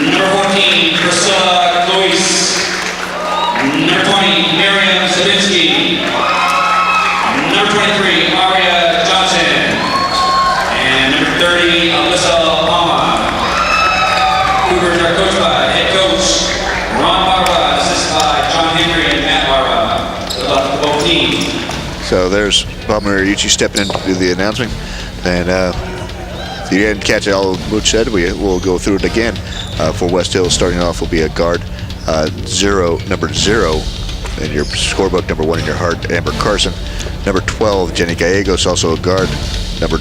Number 14, Priscilla Luis. Number 20, Miriam Zabinski. Number 23, Aria Johnson. And number 30, Alyssa Palma. Cougars are coached by head coach Ron Barba, assisted by John Henry and Matt Barba. Good luck to both teams. So there's Bob Mariucci stepping in to do the announcement. And if you didn't catch it all Butch said, we'll go through it again. For West Hills, starting off will be a guard, number 0 in your scorebook, number 1 in your heart, Amber Carson. Number 12, Jenny Gallegos, also a guard. Number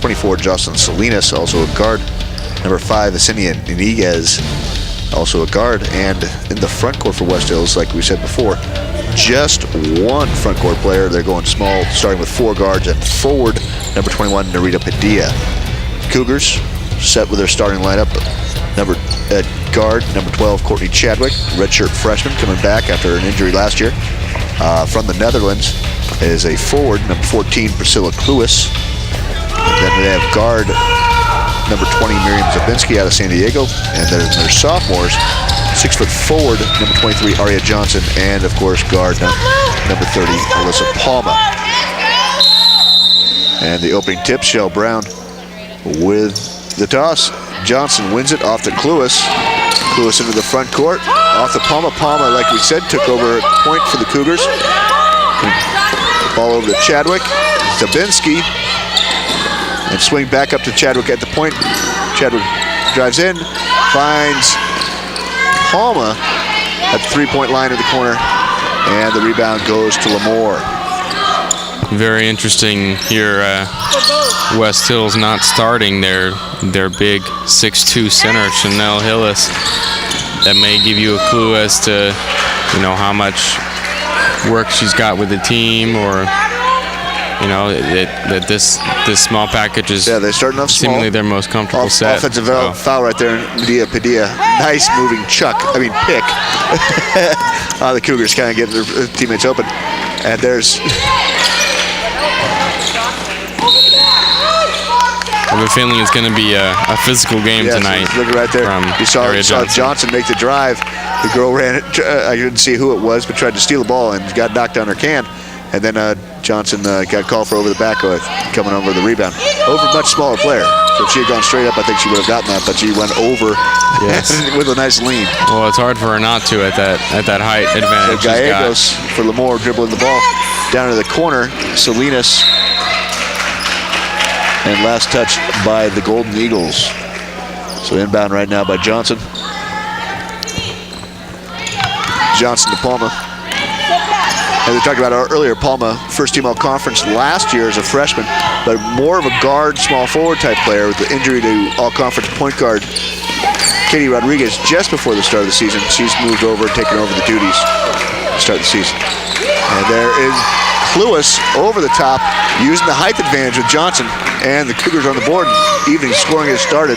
24, Jocelyn Salinas, also a guard. Number 5, Yesenia Iniguez, also a guard. And in the front court for West Hills, like we said before, just one front court player. They're going small, starting with 4 guards and forward, number 21, Narita Padilla. Cougars set with their starting lineup. Number guard, number 12, Courtney Chadwick, redshirt freshman, coming back after an injury last year. From the Netherlands is a forward, number 14, Priscilla Kluis. And then they have guard, number 20, Miriam Zabinski out of San Diego. And then their sophomores, 6 foot forward, number 23, Aria Johnson, and of course guard number 30, Alyssa Palma. And the opening tip, Shell Brown with the toss. Johnson wins it off the Kluis. Kluis into the front court, off the Palma. Palma, like we said, took over at point for the Cougars. Ball over to Chadwick, Zabinski, and swing back up to Chadwick at the point. Chadwick drives in, finds Palma at the three-point line in the corner, and the rebound goes to Lemoore. Very interesting here. West Hills not starting their big 6'2" center, Chanel Hillis. That may give you a clue as to, how much work she's got with the team, or that this small package is they're starting off small. Seemingly their most comfortable set. Offensive foul right there, Padilla. Nice moving pick. The Cougars kind of getting their teammates open, and there's. I have a feeling it's going to be a physical game tonight. Look right there. You saw Johnson make the drive. The girl ran it. I didn't see who it was, but tried to steal the ball and got knocked down her can. And then Johnson got called for over the back coming over the rebound. Over a much smaller player. So if she had gone straight up, I think she would have gotten that, but she went over with a nice lean. Well, it's hard for her not to at that height advantage. So Gallegos for Lemoore dribbling the ball down to the corner. Salinas. And last touch by the Golden Eagles. So inbound right now by Johnson. Johnson to Palma. As we talked about earlier, Palma, first team all conference last year as a freshman, but more of a guard, small forward type player with the injury to all conference point guard Katie Rodriguez just before the start of the season. She's moved over, taken over the duties to start the season. And there is Kluis over the top, using the height advantage with Johnson, and the Cougars on the board. Evening scoring has started.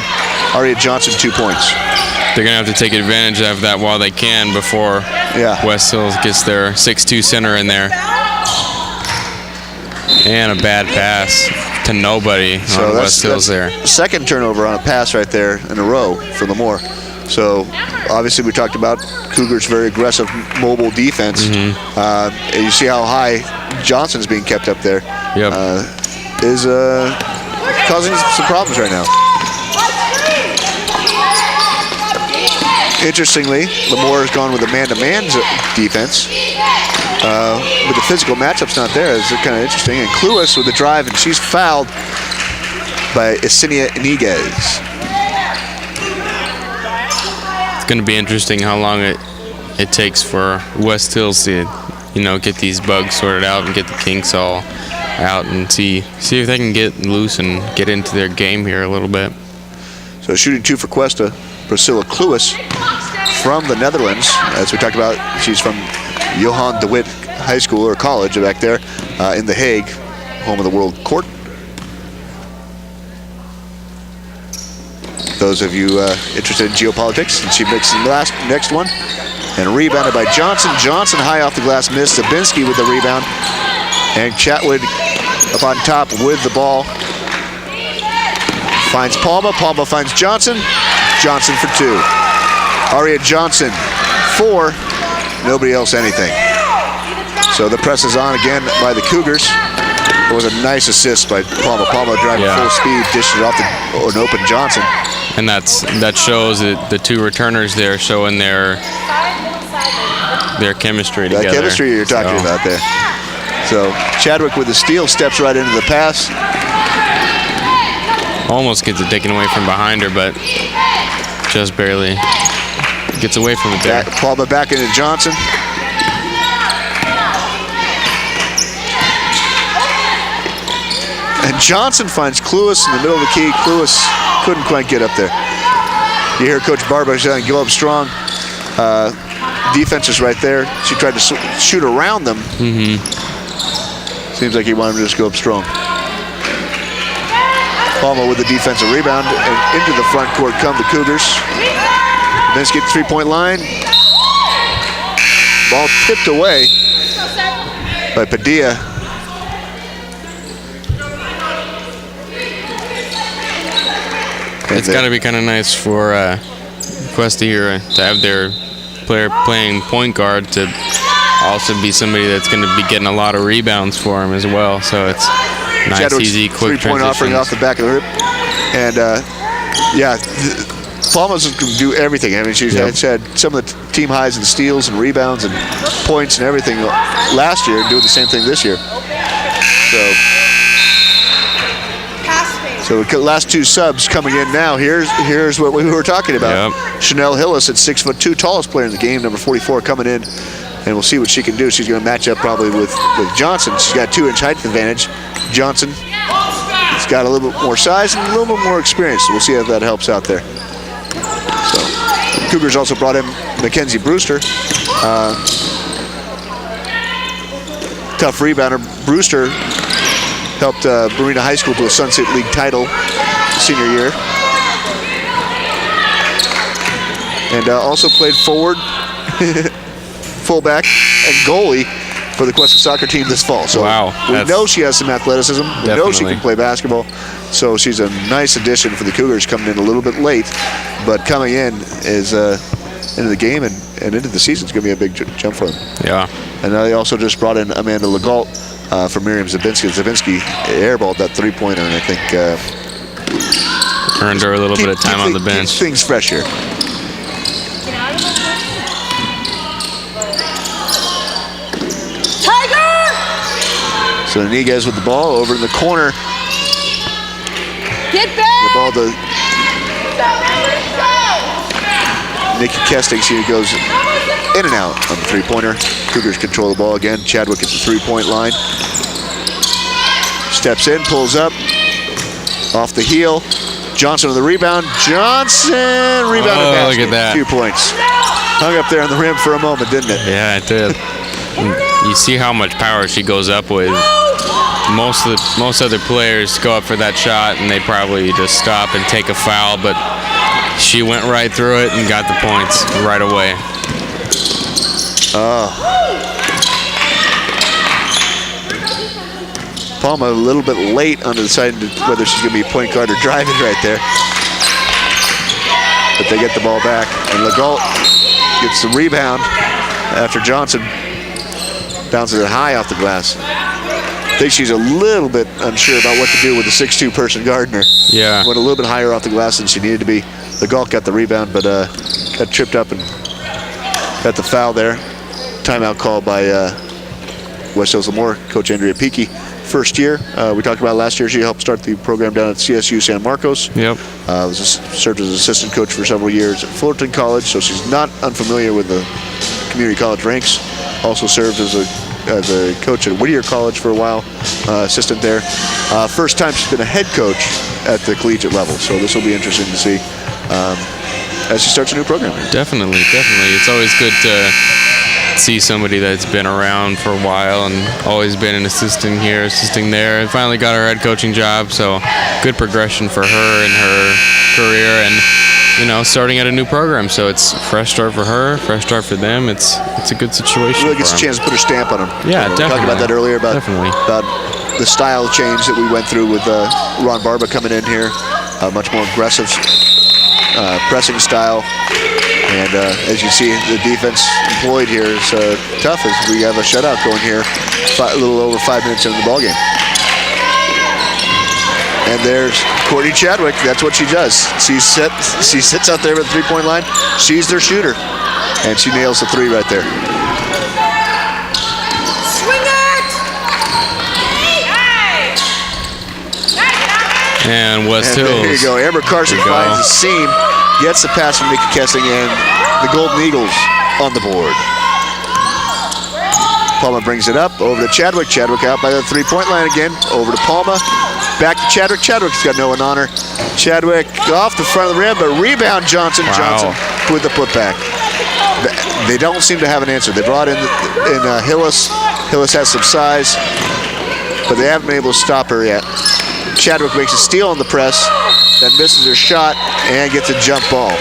Aria Johnson, 2 points. They're going to have to take advantage of that while they can before West Hills gets their 6'2" center in there. And a bad pass to nobody on West Hills there. Second turnover on a pass right there in a row for Lemoore. So obviously we talked about Cougars' very aggressive mobile defense. And you see how high Johnson's being kept up there. Is causing some problems right now. Interestingly, Lemoore has gone with a man-to-man defense. But the physical matchup's not there. It's kind of interesting. And Kluis with the drive, and she's fouled by Yesenia Iniguez. It's going to be interesting how long it takes for West Hills to, get these bugs sorted out and get the kinks all out and see if they can get loose and get into their game here a little bit. So shooting 2 for Cuesta, Priscilla Kluis from the Netherlands. As we talked about, she's from Johan de Witt High School or college back there in The Hague, home of the World Court. Those of you interested in geopolitics, and she makes the next one. And rebounded by Johnson. Johnson high off the glass, missed. Zabinski with the rebound. And Chatwood up on top with the ball. Finds Palma. Palma finds Johnson. Johnson for 2. Aria Johnson, 4. Nobody else anything. So the press is on again by the Cougars. It was a nice assist by Palma. Palma driving full speed, dishes it off an open Johnson. And that shows that the two returners there showing their chemistry together. That chemistry you're talking about there. So Chadwick with the steal steps right into the pass. Almost gets it taken away from behind her, but just barely gets away from it there. Palma back into Johnson. And Johnson finds Cluis in the middle of the key. Cluis couldn't quite get up there. You hear Coach Barber saying, go up strong. Defense is right there. She tried to shoot around them. Seems like he wanted to just go up strong. Palma with the defensive rebound, and into the front court come the Cougars. Let's get the three-point line. Ball tipped away by Padilla. It's got to be kind of nice for Cuesta here to have their player playing point guard to also be somebody that's going to be getting a lot of rebounds for him as well. So it's nice, Chadwick's easy, quick three-point offering off the back of the rim. And, yeah, Palma's going to do everything. I mean, she's had some of the team highs in steals and rebounds and points and everything last year, and doing the same thing this year. So the last two subs coming in now. Here's what we were talking about. Chanel Hillis at 6'2", tallest player in the game, number 44, coming in, and we'll see what she can do. She's going to match up probably with Johnson. She's got 2-inch height advantage. Johnson has got a little bit more size and a little bit more experience. So we'll see if that helps out there. So Cougars also brought in Mackenzie Brewster. Tough rebounder. Brewster helped Marina High School to a Sunset League title senior year. And also played forward, fullback, and goalie for the Cuesta soccer team this fall. So we know she has some athleticism. We know she can play basketball. So she's a nice addition for the Cougars, coming in a little bit late, but coming in is into the game and into the season. It's going to be a big jump for them. Yeah. And they also just brought in Amanda Legault for Miriam Zabinski. Zabinski airballed that three-pointer, and I think earned her a little bit of time on the bench. Keep things fresh here. So Niguez with the ball over in the corner. Get back! The ball to Nikki Kesting. She goes in and out on the three-pointer. Cougars control the ball again. Chadwick at the three-point line. Steps in, pulls up. Off the heel. Johnson with the rebound. Johnson rebounded basket. Look at that. 2 points. Hung up there on the rim for a moment, didn't it? Yeah, it did. You see how much power she goes up with. Most other players go up for that shot and they probably just stop and take a foul, but she went right through it and got the points right away. Palma a little bit late on deciding whether she's going to be point guard or driving right there. But they get the ball back, and Legault gets the rebound after Johnson bounces it high off the glass. I think she's a little bit unsure about what to do with the 6'2" person Gardner. Yeah. Went a little bit higher off the glass than she needed to be. Legault got the rebound, but got tripped up and got the foul there. Timeout called by West Hills Lemoore, Coach Andrea Peakey. First year, we talked about last year, she helped start the program down at CSU San Marcos. Yep. Served as assistant coach for several years at Fullerton College, so she's not unfamiliar with the community college ranks. Also served as a coach at Whittier College for a while, assistant there. First time she's been a head coach at the collegiate level, so this will be interesting to see as she starts a new program. Definitely. It's always good to see somebody that's been around for a while and always been an assistant here, assisting there, and finally got her head coaching job. So good progression for her in her career, and starting at a new program. So it's fresh start for her, fresh start for them. It's a good situation. Really gets a chance to put a stamp on them. Yeah, definitely. We talked about that earlier about the style change that we went through with Ron Barba coming in here, a much more aggressive pressing style. And as you see, the defense employed here is tough as we have a shutout going here, a little over 5 minutes into the ballgame. And there's Courtney Chadwick. That's what she does. She sits out there at the three-point line. She's their shooter, and she nails the three right there. Swing it! And West Hills. There you go. Amber Carson finds the seam, gets the pass from Nikki Kessing, and the Golden Eagles on the board. Palma brings it up over to Chadwick. Chadwick out by the three-point line again. Over to Palma. Back to Chadwick. Chadwick's got no one on her. Chadwick off the front of the rim, but rebound Johnson. Wow. Johnson with the putback. They don't seem to have an answer. They brought in Hillis. Hillis has some size, but they haven't been able to stop her yet. Chadwick makes a steal on the press, then misses her shot and gets a jump ball.